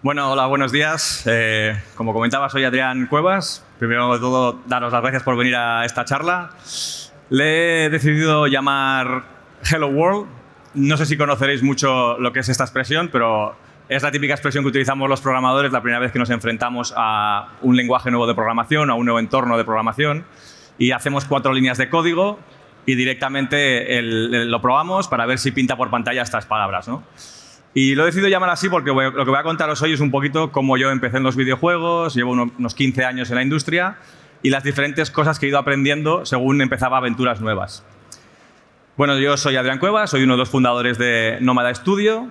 Bueno, hola, buenos días. Como comentaba, soy Adrián Cuevas. Primero de todo, daros las gracias por venir a esta charla. Le he decidido llamar Hello World. No sé si conoceréis mucho lo que es esta expresión, pero es la típica expresión que utilizamos los programadores la primera vez que nos enfrentamos a un lenguaje nuevo de programación, a un nuevo entorno de programación, y hacemos 4 líneas de código y directamente lo probamos para ver si pinta por pantalla estas palabras, ¿no? Y lo he decidido llamar así porque lo que voy a contaros hoy es un poquito cómo yo empecé en los videojuegos, llevo unos 15 años en la industria y las diferentes cosas que he ido aprendiendo según empezaba aventuras nuevas. Bueno, yo soy Adrián Cuevas, soy uno de los fundadores de Nómada Studio.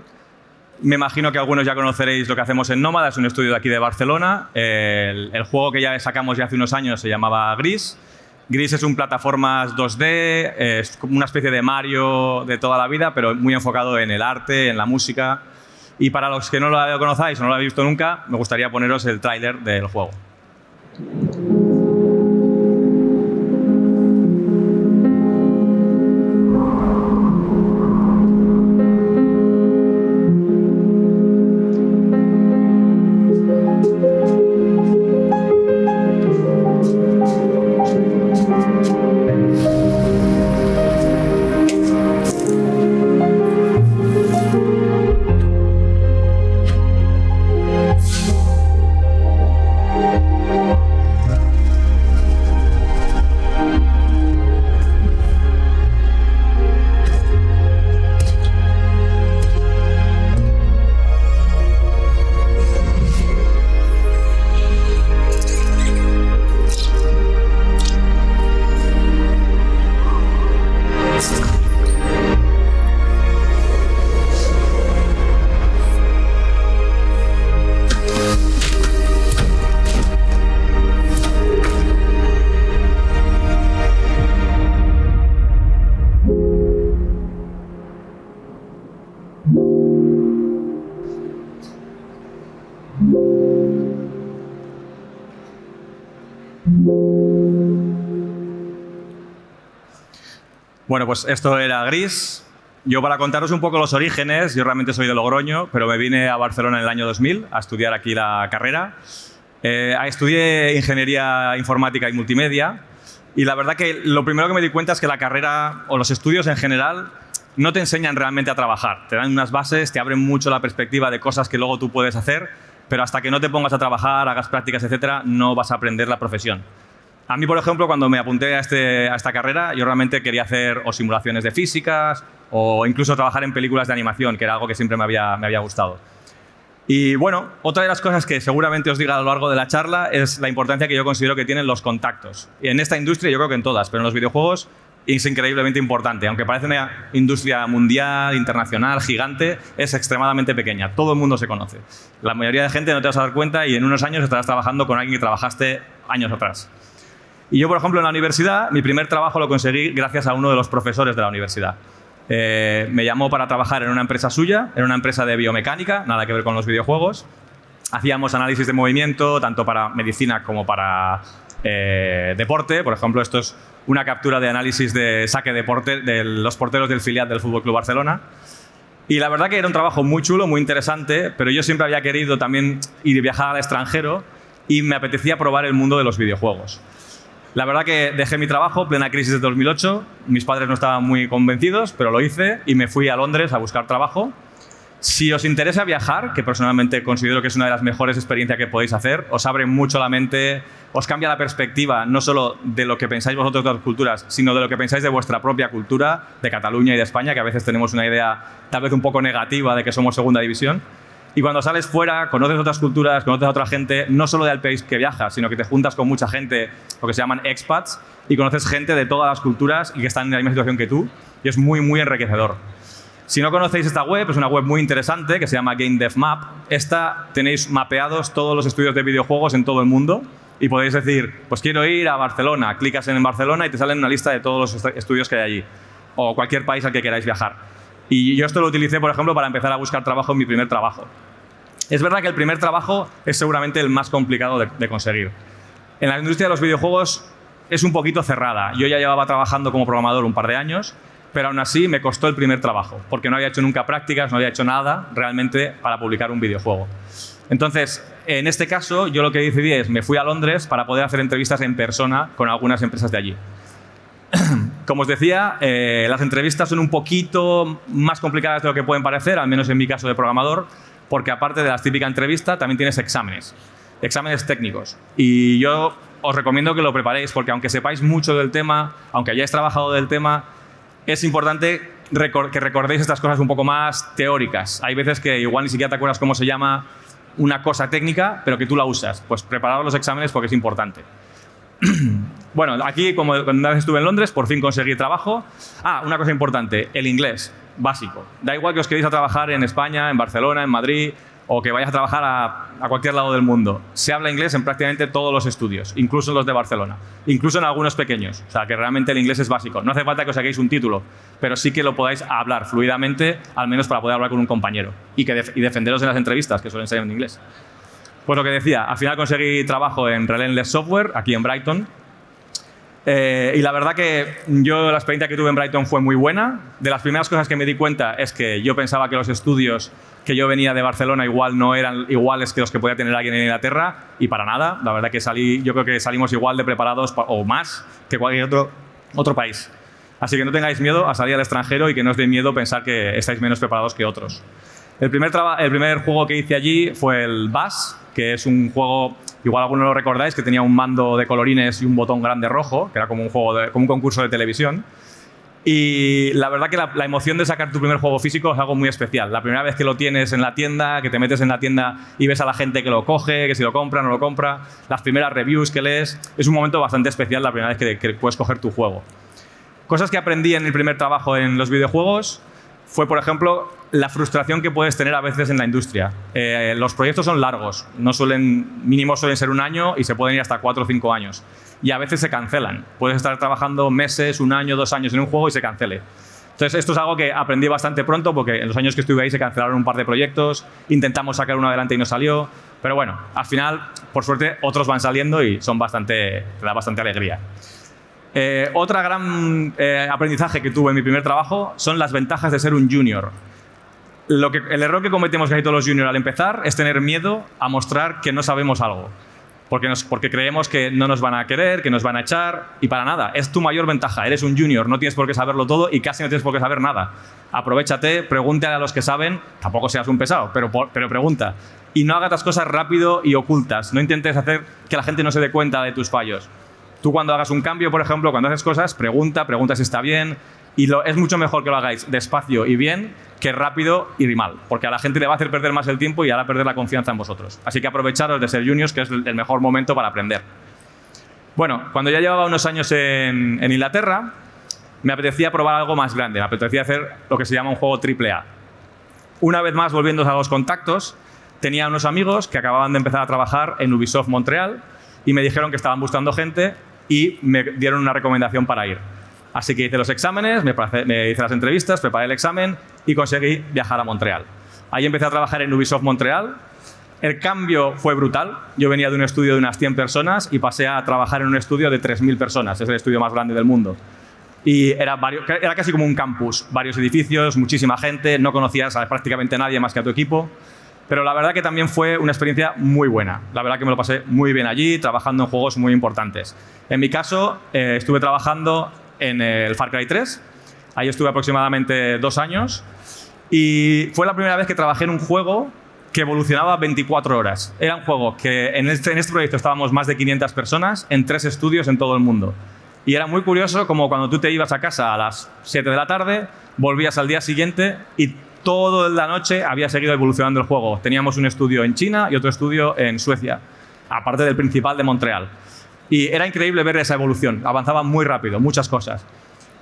Me imagino que algunos ya conoceréis lo que hacemos en Nómada, es un estudio de aquí de Barcelona. El juego que ya sacamos ya hace unos años se llamaba Gris. Gris es un plataformas 2D, es como una especie de Mario de toda la vida, pero muy enfocado en el arte, en la música. Y para los que no lo conozcáis o no lo habéis visto nunca, me gustaría poneros el tráiler del juego. Bueno, pues esto era Gris. Yo, para contaros un poco los orígenes, yo realmente soy de Logroño, pero me vine a Barcelona en el año 2000 a estudiar aquí la carrera. Estudié Ingeniería Informática y Multimedia y la verdad que lo primero que me di cuenta es que la carrera o los estudios en general no te enseñan realmente a trabajar. Te dan unas bases, te abren mucho la perspectiva de cosas que luego tú puedes hacer, pero hasta que no te pongas a trabajar, hagas prácticas, etcétera, no vas a aprender la profesión. A mí, por ejemplo, cuando me apunté a esta carrera, yo realmente quería hacer o simulaciones de físicas o incluso trabajar en películas de animación, que era algo que siempre me había gustado. Y bueno, otra de las cosas que seguramente os diga a lo largo de la charla es la importancia que yo considero que tienen los contactos. Y en esta industria, yo creo que en todas, pero en los videojuegos es increíblemente importante. Aunque parece una industria mundial, internacional, gigante, es extremadamente pequeña. Todo el mundo se conoce. La mayoría de gente no te vas a dar cuenta y en unos años estarás trabajando con alguien que trabajaste años atrás. Y yo, por ejemplo, en la universidad, mi primer trabajo lo conseguí gracias a uno de los profesores de la universidad. Me llamó para trabajar en una empresa suya, en una empresa de biomecánica, nada que ver con los videojuegos. Hacíamos análisis de movimiento, tanto para medicina como para deporte. Por ejemplo, esto es una captura de análisis de saque de los porteros del filial del FC Barcelona. Y la verdad que era un trabajo muy chulo, muy interesante, pero yo siempre había querido también ir a viajar al extranjero y me apetecía probar el mundo de los videojuegos. La verdad que dejé mi trabajo, plena crisis de 2008. Mis padres no estaban muy convencidos, pero lo hice y me fui a Londres a buscar trabajo. Si os interesa viajar, que personalmente considero que es una de las mejores experiencias que podéis hacer, os abre mucho la mente, os cambia la perspectiva, no solo de lo que pensáis vosotros de otras culturas, sino de lo que pensáis de vuestra propia cultura, de Cataluña y de España, que a veces tenemos una idea tal vez un poco negativa de que somos segunda división. Y cuando sales fuera, conoces otras culturas, conoces a otra gente, no solo del país que viajas, sino que te juntas con mucha gente, lo que se llaman expats, y conoces gente de todas las culturas y que están en la misma situación que tú, y es muy, muy enriquecedor. Si no conocéis esta web, es una web muy interesante que se llama Game Dev Map. Esta tenéis mapeados todos los estudios de videojuegos en todo el mundo y podéis decir, pues quiero ir a Barcelona, clicas en Barcelona y te sale una lista de todos los estudios que hay allí, o cualquier país al que queráis viajar. Y yo esto lo utilicé, por ejemplo, para empezar a buscar trabajo en mi primer trabajo. Es verdad que el primer trabajo es seguramente el más complicado de conseguir. En la industria de los videojuegos es un poquito cerrada. Yo ya llevaba trabajando como programador un par de años, pero aún así me costó el primer trabajo, porque no había hecho nunca prácticas, no había hecho nada realmente para publicar un videojuego. Entonces, en este caso, yo lo que decidí es, me fui a Londres para poder hacer entrevistas en persona con algunas empresas de allí. Como os decía, las entrevistas son un poquito más complicadas de lo que pueden parecer, al menos en mi caso de programador, porque aparte de la típica entrevista, también tienes exámenes técnicos. Y yo os recomiendo que lo preparéis, porque aunque sepáis mucho del tema, aunque hayáis trabajado del tema, es importante que recordéis estas cosas un poco más teóricas. Hay veces que igual ni siquiera te acuerdas cómo se llama una cosa técnica, pero que tú la usas. Pues preparad los exámenes porque es importante. Bueno, aquí, como una vez estuve en Londres, por fin conseguí trabajo. Una cosa importante, el inglés, básico. Da igual que os quedéis a trabajar en España, en Barcelona, en Madrid, o que vayas a trabajar a cualquier lado del mundo. Se habla inglés en prácticamente todos los estudios, incluso en los de Barcelona, incluso en algunos pequeños. O sea, que realmente el inglés es básico. No hace falta que os saquéis un título, pero sí que lo podáis hablar fluidamente, al menos para poder hablar con un compañero y defenderos en las entrevistas, que suelen ser en inglés. Pues lo que decía, al final conseguí trabajo en Relentless Software, aquí en Brighton. Y la verdad que yo la experiencia que tuve en Brighton fue muy buena. De las primeras cosas que me di cuenta es que yo pensaba que los estudios que yo venía de Barcelona igual no eran iguales que los que podía tener alguien en Inglaterra, y para nada. La verdad que yo creo que salimos igual de preparados o más que cualquier otro país. Así que no tengáis miedo a salir al extranjero y que no os dé miedo pensar que estáis menos preparados que otros. El primer juego que hice allí fue el Bass, que es un juego, igual algunos lo recordáis, que tenía un mando de colorines y un botón grande rojo, que era como como un concurso de televisión. Y la verdad que la emoción de sacar tu primer juego físico es algo muy especial. La primera vez que lo tienes en la tienda, que te metes en la tienda y ves a la gente que lo coge, que si lo compra o no lo compra, las primeras reviews que lees, es un momento bastante especial la primera vez que puedes coger tu juego. Cosas que aprendí en el primer trabajo en los videojuegos fue, por ejemplo, la frustración que puedes tener a veces en la industria. Los proyectos son largos, mínimo suelen ser 1 año y se pueden ir hasta 4 o 5 años. Y a veces se cancelan. Puedes estar trabajando meses, 1 año, 2 años en un juego y se cancele. Entonces, esto es algo que aprendí bastante pronto porque en los años que estuve ahí se cancelaron un par de proyectos, intentamos sacar uno adelante y no salió. Pero bueno, al final, por suerte, otros van saliendo y te da bastante alegría. Otra gran aprendizaje que tuve en mi primer trabajo son las ventajas de ser un junior. El error que cometemos casi todos los juniors al empezar es tener miedo a mostrar que no sabemos algo. Porque creemos que no nos van a querer, que nos van a echar, y para nada. Es tu mayor ventaja. Eres un junior, no tienes por qué saberlo todo y casi no tienes por qué saber nada. Aprovéchate, pregúntale a los que saben, tampoco seas un pesado, pero pregunta. Y no hagas las cosas rápido y ocultas. No intentes hacer que la gente no se dé cuenta de tus fallos. Tú cuando hagas un cambio, por ejemplo, cuando haces cosas, pregunta si está bien. Y es mucho mejor que lo hagáis despacio y bien que rápido y mal. Porque a la gente le va a hacer perder más el tiempo y hará perder la confianza en vosotros. Así que aprovecharos de ser juniors, que es el mejor momento para aprender. Bueno, cuando ya llevaba unos años en Inglaterra, me apetecía probar algo más grande. Me apetecía hacer lo que se llama un juego AAA. Una vez más, volviendo a los contactos, tenía unos amigos que acababan de empezar a trabajar en Ubisoft Montreal y me dijeron que estaban buscando gente y me dieron una recomendación para ir. Así que hice los exámenes, me hice las entrevistas, preparé el examen y conseguí viajar a Montreal. Ahí empecé a trabajar en Ubisoft Montreal. El cambio fue brutal. Yo venía de un estudio de unas 100 personas y pasé a trabajar en un estudio de 3.000 personas. Es el estudio más grande del mundo. Y era casi como un campus. Varios edificios, muchísima gente, no conocías a prácticamente nadie más que a tu equipo. Pero la verdad que también fue una experiencia muy buena. La verdad que me lo pasé muy bien allí, trabajando en juegos muy importantes. En mi caso, estuve trabajando en el Far Cry 3. Ahí estuve aproximadamente 2 años. Y fue la primera vez que trabajé en un juego que evolucionaba 24 horas. Era un juego que en este proyecto estábamos más de 500 personas en 3 estudios en todo el mundo. Y era muy curioso como cuando tú te ibas a casa a las 7 de la tarde, volvías al día siguiente y toda la noche había seguido evolucionando el juego. Teníamos un estudio en China y otro estudio en Suecia, aparte del principal de Montreal. Y era increíble ver esa evolución. Avanzaba muy rápido, muchas cosas.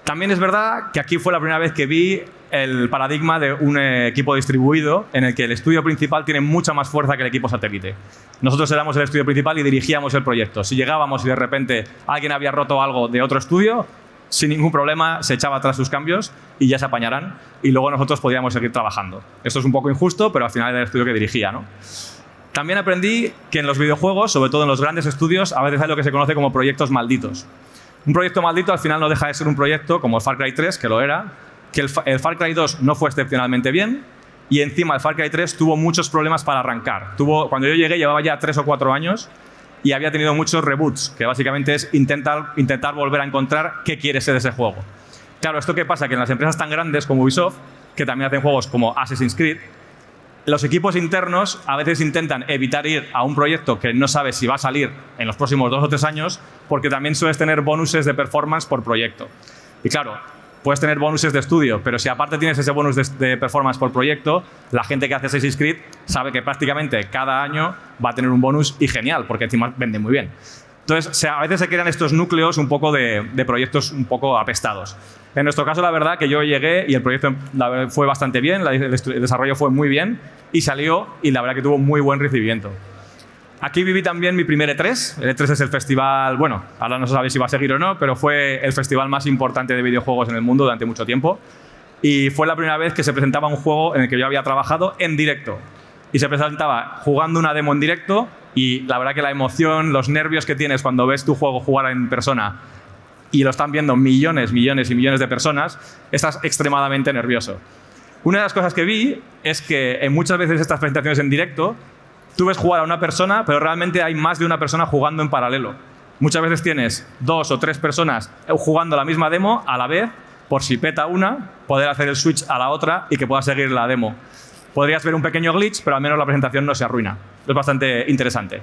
También es verdad que aquí fue la primera vez que vi el paradigma de un equipo distribuido en el que el estudio principal tiene mucha más fuerza que el equipo satélite. Nosotros éramos el estudio principal y dirigíamos el proyecto. Si llegábamos y de repente alguien había roto algo de otro estudio, sin ningún problema se echaba atrás sus cambios y ya se apañarán y luego nosotros podíamos seguir trabajando. Esto es un poco injusto, pero al final era el estudio que dirigía, ¿no? También aprendí que en los videojuegos, sobre todo en los grandes estudios, a veces hay lo que se conoce como proyectos malditos. Un proyecto maldito al final no deja de ser un proyecto como el Far Cry 3, que lo era, que el Far Cry 2 no fue excepcionalmente bien y encima el Far Cry 3 tuvo muchos problemas para arrancar. Cuando yo llegué llevaba ya 3 o 4 años y había tenido muchos reboots, que básicamente es intentar volver a encontrar qué quiere ser ese juego. Claro, ¿esto qué pasa? Que en las empresas tan grandes como Ubisoft, que también hacen juegos como Assassin's Creed, los equipos internos a veces intentan evitar ir a un proyecto que no sabes si va a salir en los próximos 2 o 3 años, porque también sueles tener bonuses de performance por proyecto. Y claro, puedes tener bonuses de estudio, pero si aparte tienes ese bonus de performance por proyecto, la gente que hace Assassin's Creed sabe que prácticamente cada año va a tener un bonus y genial, porque encima vende muy bien. Entonces, a veces se crean estos núcleos un poco de proyectos un poco apestados. En nuestro caso, la verdad que yo llegué y el proyecto fue bastante bien, el desarrollo fue muy bien y salió y la verdad que tuvo muy buen recibimiento. Aquí viví también mi primer E3. El E3 es el festival, bueno, ahora no se sabe si va a seguir o no, pero fue el festival más importante de videojuegos en el mundo durante mucho tiempo. Y fue la primera vez que se presentaba un juego en el que yo había trabajado en directo. Y se presentaba jugando una demo en directo y la verdad que la emoción, los nervios que tienes cuando ves tu juego jugar en persona y lo están viendo millones, millones y millones de personas, estás extremadamente nervioso. Una de las cosas que vi es que en muchas veces estas presentaciones en directo tú ves jugar a una persona, pero realmente hay más de una persona jugando en paralelo. Muchas veces tienes 2 o 3 personas jugando la misma demo a la vez, por si peta una, poder hacer el switch a la otra y que pueda seguir la demo. Podrías ver un pequeño glitch, pero al menos la presentación no se arruina. Es bastante interesante.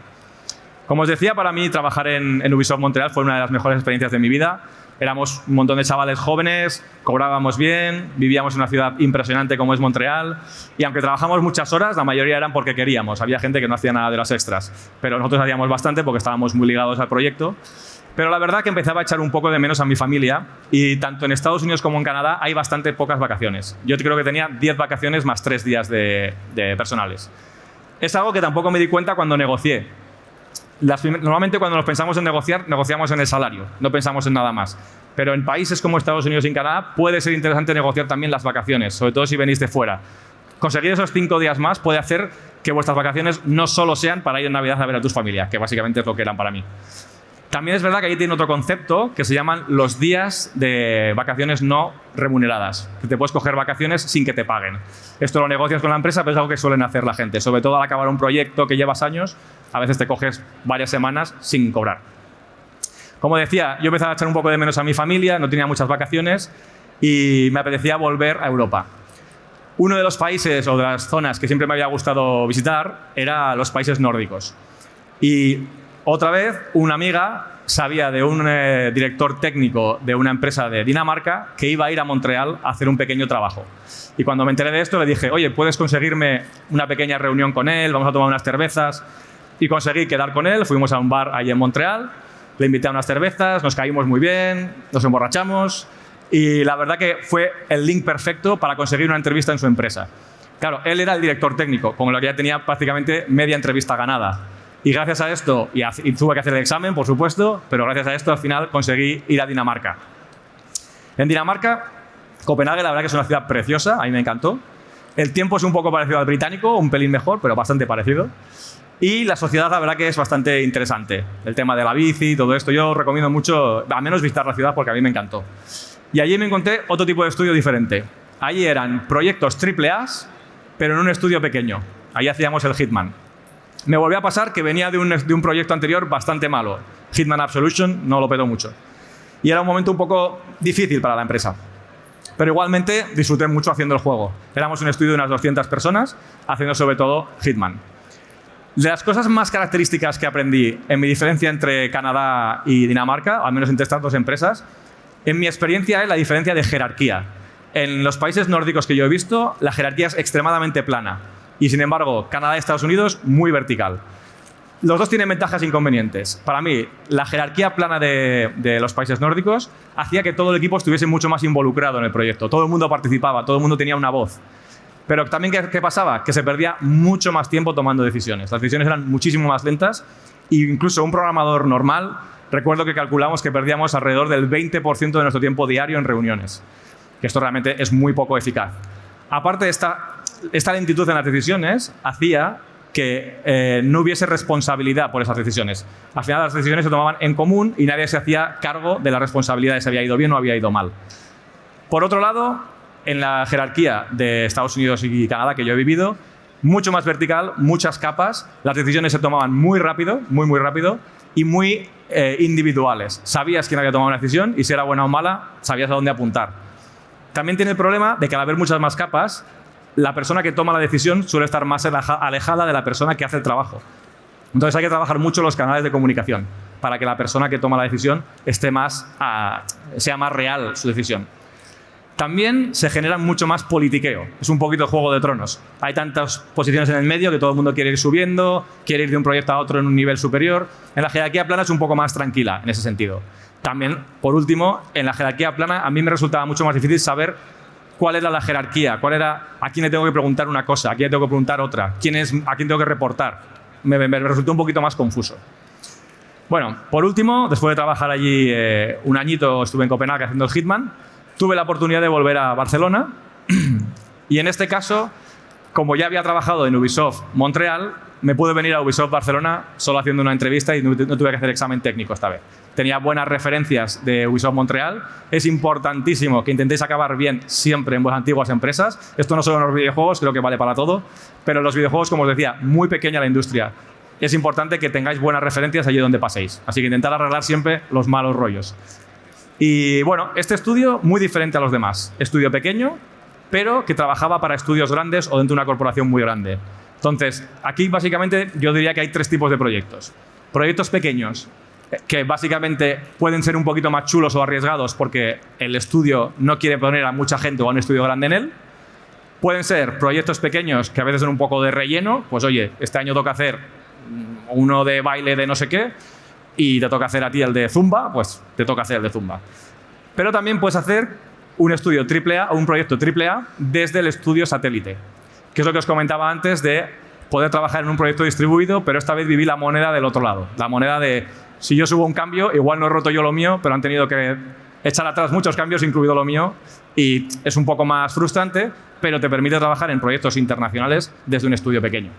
Como os decía, para mí trabajar en Ubisoft Montreal fue una de las mejores experiencias de mi vida. Éramos un montón de chavales jóvenes, cobrábamos bien, vivíamos en una ciudad impresionante como es Montreal y aunque trabajamos muchas horas, la mayoría eran porque queríamos. Había gente que no hacía nada de las extras, pero nosotros hacíamos bastante porque estábamos muy ligados al proyecto. Pero la verdad que empezaba a echar un poco de menos a mi familia y tanto en Estados Unidos como en Canadá hay bastante pocas vacaciones. Yo creo que tenía 10 vacaciones más 3 días de personales. Es algo que tampoco me di cuenta cuando negocié. Normalmente cuando nos pensamos en negociar, negociamos en el salario, no pensamos en nada más. Pero en países como Estados Unidos y en Canadá puede ser interesante negociar también las vacaciones, sobre todo si venís de fuera. Conseguir esos 5 días más puede hacer que vuestras vacaciones no solo sean para ir en Navidad a ver a tus familias, que básicamente es lo que eran para mí. También es verdad que ahí tiene otro concepto que se llaman los días de vacaciones no remuneradas, que te puedes coger vacaciones sin que te paguen. Esto lo negocias con la empresa, pero es algo que suelen hacer la gente, sobre todo al acabar un proyecto que llevas años, a veces te coges varias semanas sin cobrar. Como decía, yo empezaba a echar un poco de menos a mi familia, no tenía muchas vacaciones y me apetecía volver a Europa. Uno de los países o de las zonas que siempre me había gustado visitar era los países nórdicos. Y otra vez, una amiga sabía de un director técnico de una empresa de Dinamarca que iba a ir a Montreal a hacer un pequeño trabajo. Y cuando me enteré de esto le dije, oye, ¿puedes conseguirme una pequeña reunión con él? Vamos a tomar unas cervezas. Y conseguí quedar con él, fuimos a un bar ahí en Montreal, le invité a unas cervezas, nos caímos muy bien, nos emborrachamos y la verdad que fue el link perfecto para conseguir una entrevista en su empresa. Claro, él era el director técnico, con lo que ya tenía prácticamente media entrevista ganada. Y gracias a esto, y tuve que hacer el examen, por supuesto, pero gracias a esto al final conseguí ir a Dinamarca. En Dinamarca, Copenhague, la verdad que es una ciudad preciosa, a mí me encantó. El tiempo es un poco parecido al británico, un pelín mejor, pero bastante parecido. Y la sociedad, la verdad que es bastante interesante. El tema de la bici y todo esto, yo recomiendo mucho, al menos visitar la ciudad porque a mí me encantó. Y allí me encontré otro tipo de estudio diferente. Allí eran proyectos AAA, pero en un estudio pequeño. Allí hacíamos el Hitman. Me volvió a pasar que venía de un proyecto anterior bastante malo. Hitman Absolution no lo petó mucho. Y era un momento un poco difícil para la empresa. Pero igualmente disfruté mucho haciendo el juego. Éramos un estudio de unas 200 personas, haciendo sobre todo Hitman. De las cosas más características que aprendí en mi diferencia entre Canadá y Dinamarca, al menos entre estas dos empresas, en mi experiencia es la diferencia de jerarquía. En los países nórdicos que yo he visto, la jerarquía es extremadamente plana. Y sin embargo, Canadá y Estados Unidos, muy vertical. Los dos tienen ventajas e inconvenientes. Para mí, la jerarquía plana de los países nórdicos hacía que todo el equipo estuviese mucho más involucrado en el proyecto. Todo el mundo participaba, todo el mundo tenía una voz. Pero también, ¿qué pasaba? Que se perdía mucho más tiempo tomando decisiones. Las decisiones eran muchísimo más lentas e incluso un programador normal, recuerdo que calculamos que perdíamos alrededor del 20% de nuestro tiempo diario en reuniones. Que esto realmente es muy poco eficaz. Aparte, esta lentitud en las decisiones hacía que no hubiese responsabilidad por esas decisiones. Al final las decisiones se tomaban en común y nadie se hacía cargo de la responsabilidad de si había ido bien o había ido mal. Por otro lado, en la jerarquía de Estados Unidos y Canadá que yo he vivido, mucho más vertical, muchas capas, las decisiones se tomaban muy rápido, muy rápido, y muy individuales. Sabías quién había tomado una decisión y si era buena o mala, sabías a dónde apuntar. También tiene el problema de que al haber muchas más capas, la persona que toma la decisión suele estar más alejada de la persona que hace el trabajo. Entonces hay que trabajar mucho los canales de comunicación para que la persona que toma la decisión esté sea más real su decisión. También se genera mucho más politiqueo. Es un poquito Juego de Tronos. Hay tantas posiciones en el medio que todo el mundo quiere ir subiendo, quiere ir de un proyecto a otro en un nivel superior. En la jerarquía plana es un poco más tranquila en ese sentido. También, por último, en la jerarquía plana a mí me resultaba mucho más difícil saber cuál era la jerarquía, a quién le tengo que preguntar una cosa, a quién le tengo que preguntar otra, a quién tengo que reportar. Me resultó un poquito más confuso. Bueno, por último, después de trabajar allí un añito, estuve en Copenhague haciendo el Hitman. Tuve la oportunidad de volver a Barcelona y en este caso, como ya había trabajado en Ubisoft Montreal, me pude venir a Ubisoft Barcelona solo haciendo una entrevista y no tuve que hacer examen técnico esta vez. Tenía buenas referencias de Ubisoft Montreal. Es importantísimo que intentéis acabar bien siempre en vuestras antiguas empresas. Esto no solo en los videojuegos, creo que vale para todo, pero en los videojuegos, como os decía, muy pequeña la industria. Es importante que tengáis buenas referencias allí donde paséis. Así que intentad arreglar siempre los malos rollos. Y bueno, este estudio muy diferente a los demás. Estudio pequeño, pero que trabajaba para estudios grandes o dentro de una corporación muy grande. Entonces, aquí básicamente yo diría que hay tres tipos de proyectos. Proyectos pequeños, que básicamente pueden ser un poquito más chulos o arriesgados porque el estudio no quiere poner a mucha gente o a un estudio grande en él. Pueden ser proyectos pequeños que a veces son un poco de relleno. Pues oye, este año toca hacer uno de baile de no sé qué, y te toca hacer a ti el de Zumba, pues te toca hacer el de Zumba. Pero también puedes hacer un estudio AAA o un proyecto AAA desde el estudio satélite, que es lo que os comentaba antes de poder trabajar en un proyecto distribuido, pero esta vez viví la moneda del otro lado. La moneda de, si yo subo un cambio, igual no he roto yo lo mío, pero han tenido que echar atrás muchos cambios, incluido lo mío, y es un poco más frustrante, pero te permite trabajar en proyectos internacionales desde un estudio pequeño.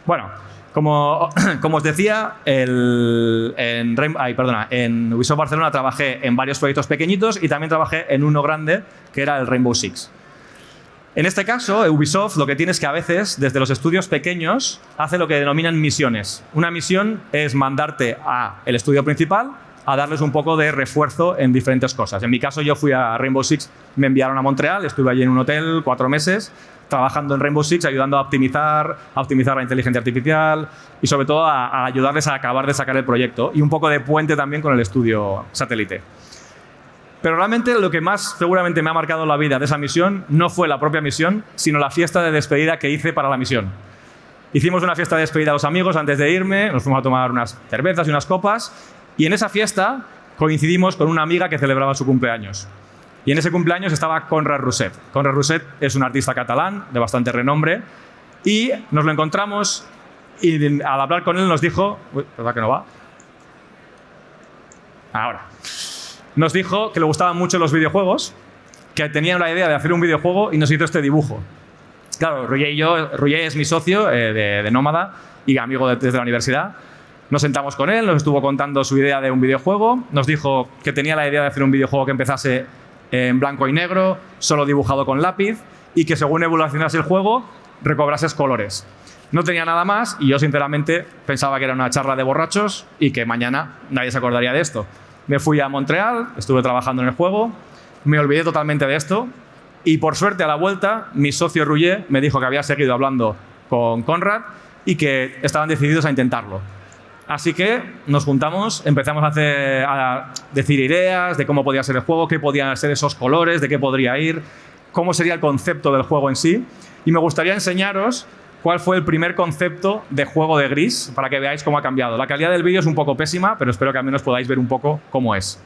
Bueno, como os decía, en Ubisoft Barcelona trabajé en varios proyectos pequeñitos y también trabajé en uno grande, que era el Rainbow Six. En este caso, Ubisoft lo que tiene es que a veces, desde los estudios pequeños, hace lo que denominan misiones. Una misión es mandarte al estudio principal a darles un poco de refuerzo en diferentes cosas. En mi caso, yo fui a Rainbow Six, me enviaron a Montreal, estuve allí en un hotel 4 meses, trabajando en Rainbow Six, ayudando a optimizar la inteligencia artificial y sobre todo a ayudarles a acabar de sacar el proyecto y un poco de puente también con el estudio satélite. Pero realmente lo que más seguramente me ha marcado la vida de esa misión no fue la propia misión, sino la fiesta de despedida que hice para la misión. Hicimos una fiesta de despedida a los amigos antes de irme, nos fuimos a tomar unas cervezas y unas copas y en esa fiesta coincidimos con una amiga que celebraba su cumpleaños. Y en ese cumpleaños estaba Conrad Rousset. Conrad Rousset es un artista catalán de bastante renombre y nos lo encontramos y al hablar con él nos dijo... Uy, ¿verdad que no va? Ahora. Nos dijo que le gustaban mucho los videojuegos, que tenía la idea de hacer un videojuego y nos hizo este dibujo. Claro, Roger es mi socio de Nómada y amigo desde la universidad. Nos sentamos con él, nos estuvo contando su idea de un videojuego, nos dijo que tenía la idea de hacer un videojuego que empezase en blanco y negro, solo dibujado con lápiz, y que según evolucionase el juego, recobrases colores. No tenía nada más y yo sinceramente pensaba que era una charla de borrachos y que mañana nadie se acordaría de esto. Me fui a Montreal, estuve trabajando en el juego, me olvidé totalmente de esto y por suerte a la vuelta mi socio Roger me dijo que había seguido hablando con Conrad y que estaban decididos a intentarlo. Así que nos juntamos, empezamos a decir ideas de cómo podía ser el juego, qué podían ser esos colores, de qué podría ir, cómo sería el concepto del juego en sí. Y me gustaría enseñaros cuál fue el primer concepto de juego de Gris para que veáis cómo ha cambiado. La calidad del vídeo es un poco pésima, pero espero que al menos podáis ver un poco cómo es.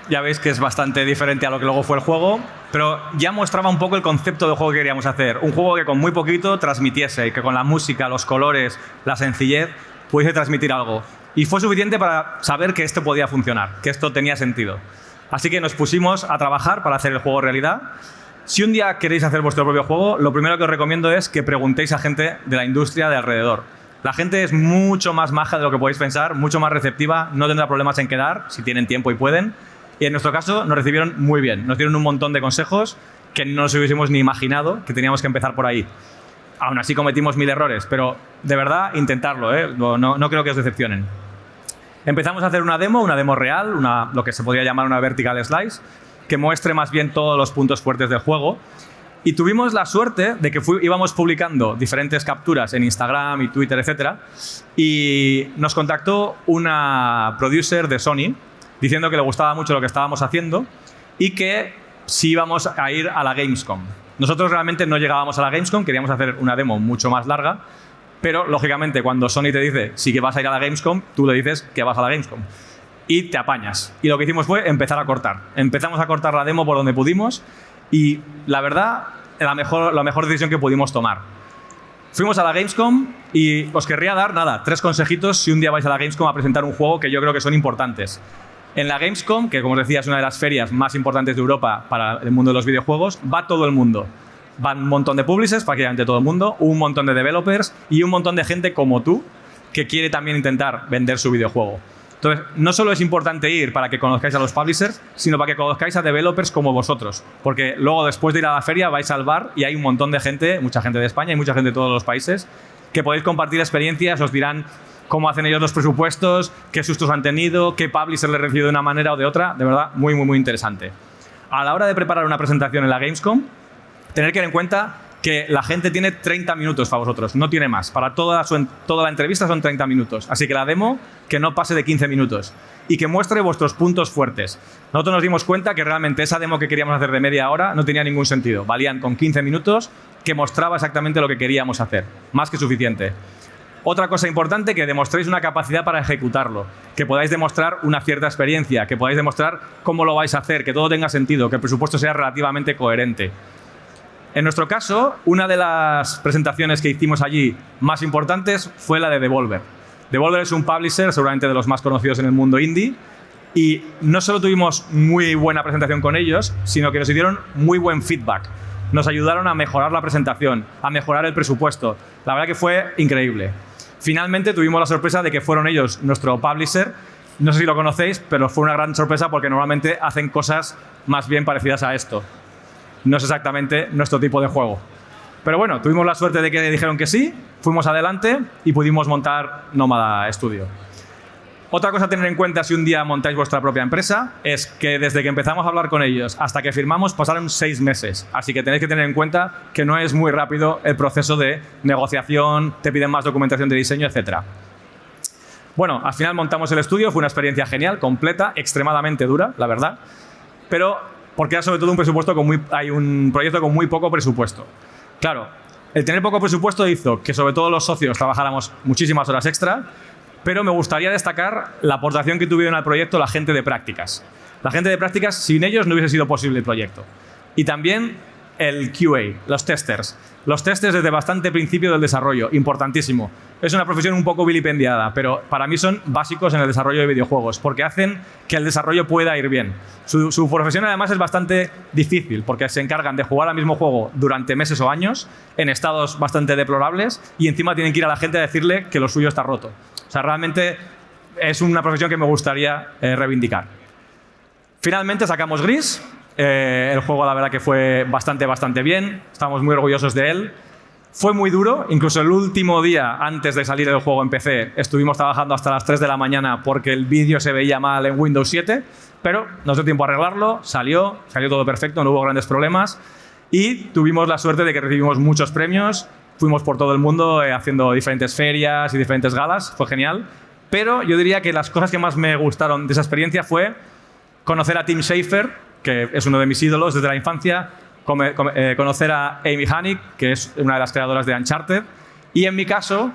ya veis que es bastante diferente a lo que luego fue el juego, pero ya mostraba un poco el concepto de juego que queríamos hacer. Un juego que con muy poquito transmitiese y que con la música, los colores, la sencillez, pudiese transmitir algo. Y fue suficiente para saber que esto podía funcionar, que esto tenía sentido. Así que nos pusimos a trabajar para hacer el juego realidad. Si un día queréis hacer vuestro propio juego, lo primero que os recomiendo es que preguntéis a gente de la industria de alrededor. La gente es mucho más maja de lo que podéis pensar, mucho más receptiva, no tendrá problemas en quedar, si tienen tiempo y pueden. Y en nuestro caso nos recibieron muy bien, nos dieron un montón de consejos que no nos hubiésemos ni imaginado que teníamos que empezar por ahí. Aún así cometimos 1000 errores, pero de verdad intentarlo, ¿eh? No creo que os decepcionen. Empezamos a hacer una demo real, lo que se podría llamar una vertical slice, que muestre más bien todos los puntos fuertes del juego. Y tuvimos la suerte de que íbamos publicando diferentes capturas en Instagram y Twitter, etc. Y nos contactó una producer de Sony diciendo que le gustaba mucho lo que estábamos haciendo y que sí íbamos a ir a la Gamescom. Nosotros realmente no llegábamos a la Gamescom, queríamos hacer una demo mucho más larga, pero lógicamente cuando Sony te dice sí que vas a ir a la Gamescom, tú le dices que vas a la Gamescom. Y te apañas. Y lo que hicimos fue empezar a cortar. Empezamos a cortar la demo por donde pudimos y la verdad, la mejor decisión que pudimos tomar. Fuimos a la Gamescom y os querría dar, 3 consejitos si un día vais a la Gamescom a presentar un juego que yo creo que son importantes. En la Gamescom, que como os decía es una de las ferias más importantes de Europa para el mundo de los videojuegos, va todo el mundo. Van un montón de publishers, prácticamente todo el mundo, un montón de developers y un montón de gente como tú que quiere también intentar vender su videojuego. Entonces, no solo es importante ir para que conozcáis a los publishers, sino para que conozcáis a developers como vosotros. Porque luego, después de ir a la feria, vais al bar y hay un montón de gente, mucha gente de España y mucha gente de todos los países, que podéis compartir experiencias, os dirán cómo hacen ellos los presupuestos, qué sustos han tenido, qué publisher les recibe de una manera o de otra. De verdad, muy, muy, muy interesante. A la hora de preparar una presentación en la Gamescom, tener que tener en cuenta que la gente tiene 30 minutos para vosotros, no tiene más. Para toda la entrevista son 30 minutos. Así que la demo, que no pase de 15 minutos y que muestre vuestros puntos fuertes. Nosotros nos dimos cuenta que realmente esa demo que queríamos hacer de media hora no tenía ningún sentido. Valían con 15 minutos que mostraba exactamente lo que queríamos hacer. Más que suficiente. Otra cosa importante, que demostréis una capacidad para ejecutarlo, que podáis demostrar una cierta experiencia, que podáis demostrar cómo lo vais a hacer, que todo tenga sentido, que el presupuesto sea relativamente coherente. En nuestro caso, una de las presentaciones que hicimos allí más importantes fue la de Devolver. Devolver es un publisher seguramente de los más conocidos en el mundo indie y no solo tuvimos muy buena presentación con ellos, sino que nos dieron muy buen feedback. Nos ayudaron a mejorar la presentación, a mejorar el presupuesto. La verdad que fue increíble. Finalmente tuvimos la sorpresa de que fueron ellos nuestro publisher. No sé si lo conocéis, pero fue una gran sorpresa porque normalmente hacen cosas más bien parecidas a esto. No es exactamente nuestro tipo de juego. Pero bueno, tuvimos la suerte de que dijeron que sí, fuimos adelante y pudimos montar Nómada Studio. Otra cosa a tener en cuenta si un día montáis vuestra propia empresa es que desde que empezamos a hablar con ellos hasta que firmamos pasaron 6 meses. Así que tenéis que tener en cuenta que no es muy rápido el proceso de negociación, te piden más documentación de diseño, etc. Bueno, al final montamos el estudio, fue una experiencia genial, completa, extremadamente dura, la verdad. Pero porque era sobre todo hay un proyecto con muy poco presupuesto. Claro, el tener poco presupuesto hizo que sobre todo los socios trabajáramos muchísimas horas extra, pero me gustaría destacar la aportación que tuvieron al proyecto la gente de prácticas. La gente de prácticas, sin ellos no hubiese sido posible el proyecto. Y también el QA, los testers. Los testers desde bastante principio del desarrollo, importantísimo. Es una profesión un poco vilipendiada, pero para mí son básicos en el desarrollo de videojuegos, porque hacen que el desarrollo pueda ir bien. Su profesión además es bastante difícil, porque se encargan de jugar al mismo juego durante meses o años, en estados bastante deplorables, y encima tienen que ir a la gente a decirle que lo suyo está roto. O sea, realmente es una profesión que me gustaría reivindicar. Finalmente sacamos Gris. El juego, la verdad, que fue bastante bien. Estamos muy orgullosos de él. Fue muy duro. Incluso el último día antes de salir del juego en PC estuvimos trabajando hasta las 3 de la mañana porque el vídeo se veía mal en Windows 7. Pero nos dio tiempo a arreglarlo. Salió todo perfecto, no hubo grandes problemas. Y tuvimos la suerte de que recibimos muchos premios. Fuimos por todo el mundo haciendo diferentes ferias y diferentes galas. Fue genial. Pero yo diría que las cosas que más me gustaron de esa experiencia fue conocer a Tim Schafer, que es uno de mis ídolos desde la infancia, conocer a Amy Hennig, que es una de las creadoras de Uncharted, y en mi caso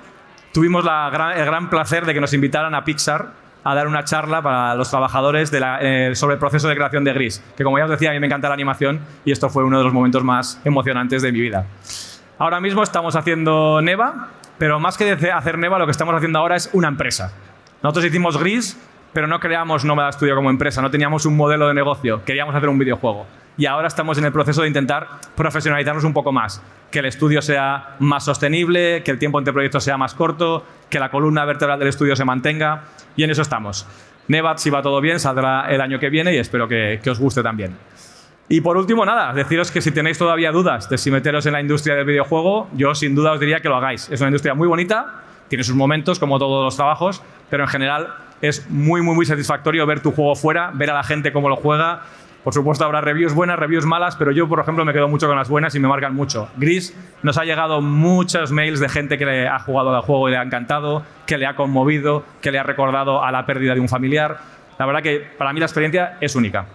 tuvimos el gran placer de que nos invitaran a Pixar a dar una charla para los trabajadores sobre el proceso de creación de Gris, que como ya os decía, a mí me encanta la animación y esto fue uno de los momentos más emocionantes de mi vida. Ahora mismo estamos haciendo Neva, pero más que hacer Neva, lo que estamos haciendo ahora es una empresa. Nosotros hicimos Gris, pero no creamos Nómada Studio como empresa, no teníamos un modelo de negocio, queríamos hacer un videojuego. Y ahora estamos en el proceso de intentar profesionalizarnos un poco más, que el estudio sea más sostenible, que el tiempo entre proyectos sea más corto, que la columna vertebral del estudio se mantenga, y en eso estamos. Neva, si va todo bien, saldrá el año que viene y espero que os guste también. Y por último, nada, deciros que si tenéis todavía dudas de si meteros en la industria del videojuego, yo sin duda os diría que lo hagáis. Es una industria muy bonita, tiene sus momentos, como todos los trabajos, pero en general es muy, muy, muy satisfactorio ver tu juego fuera, ver a la gente cómo lo juega. Por supuesto, habrá reviews buenas, reviews malas, pero yo, por ejemplo, me quedo mucho con las buenas y me marcan mucho. Gris, nos ha llegado muchos mails de gente que le ha jugado al juego y le ha encantado, que le ha conmovido, que le ha recordado a la pérdida de un familiar. La verdad que para mí la experiencia es única.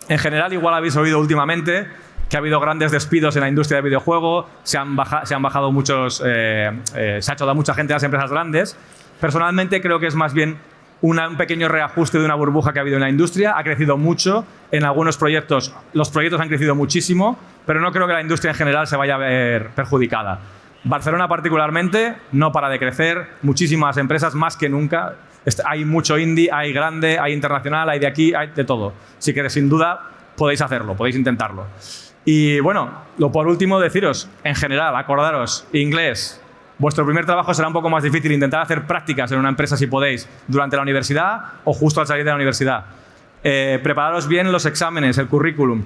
En general, igual habéis oído últimamente que ha habido grandes despidos en la industria del videojuego, se han bajado muchos, se ha echado a mucha gente de las empresas grandes. Personalmente creo que es más bien un pequeño reajuste de una burbuja que ha habido en la industria. Ha crecido mucho en algunos proyectos. Los proyectos han crecido muchísimo, pero no creo que la industria en general se vaya a ver perjudicada. Barcelona particularmente no para de crecer. Muchísimas empresas, más que nunca. Hay mucho indie, hay grande, hay internacional, hay de aquí, hay de todo. Así que sin duda podéis hacerlo, podéis intentarlo. Y bueno, por último deciros, en general, acordaros, inglés. Vuestro primer trabajo será un poco más difícil. Intentar hacer prácticas en una empresa si podéis durante la universidad o justo al salir de la universidad. Prepararos bien los exámenes, el currículum.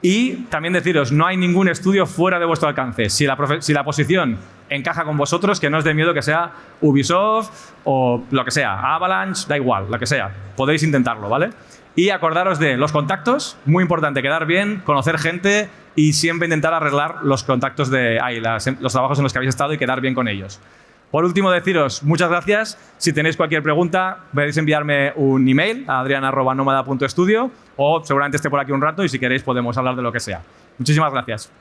Y también deciros, no hay ningún estudio fuera de vuestro alcance. Si la posición encaja con vosotros, que no os dé miedo que sea Ubisoft o lo que sea, Avalanche, da igual, lo que sea. Podéis intentarlo, ¿vale? Y acordaros de los contactos, muy importante, quedar bien, conocer gente y siempre intentar arreglar los contactos los trabajos en los que habéis estado y quedar bien con ellos. Por último, deciros muchas gracias. Si tenéis cualquier pregunta, podéis enviarme un email a adrian@nomada.studio o seguramente esté por aquí un rato y si queréis podemos hablar de lo que sea. Muchísimas gracias.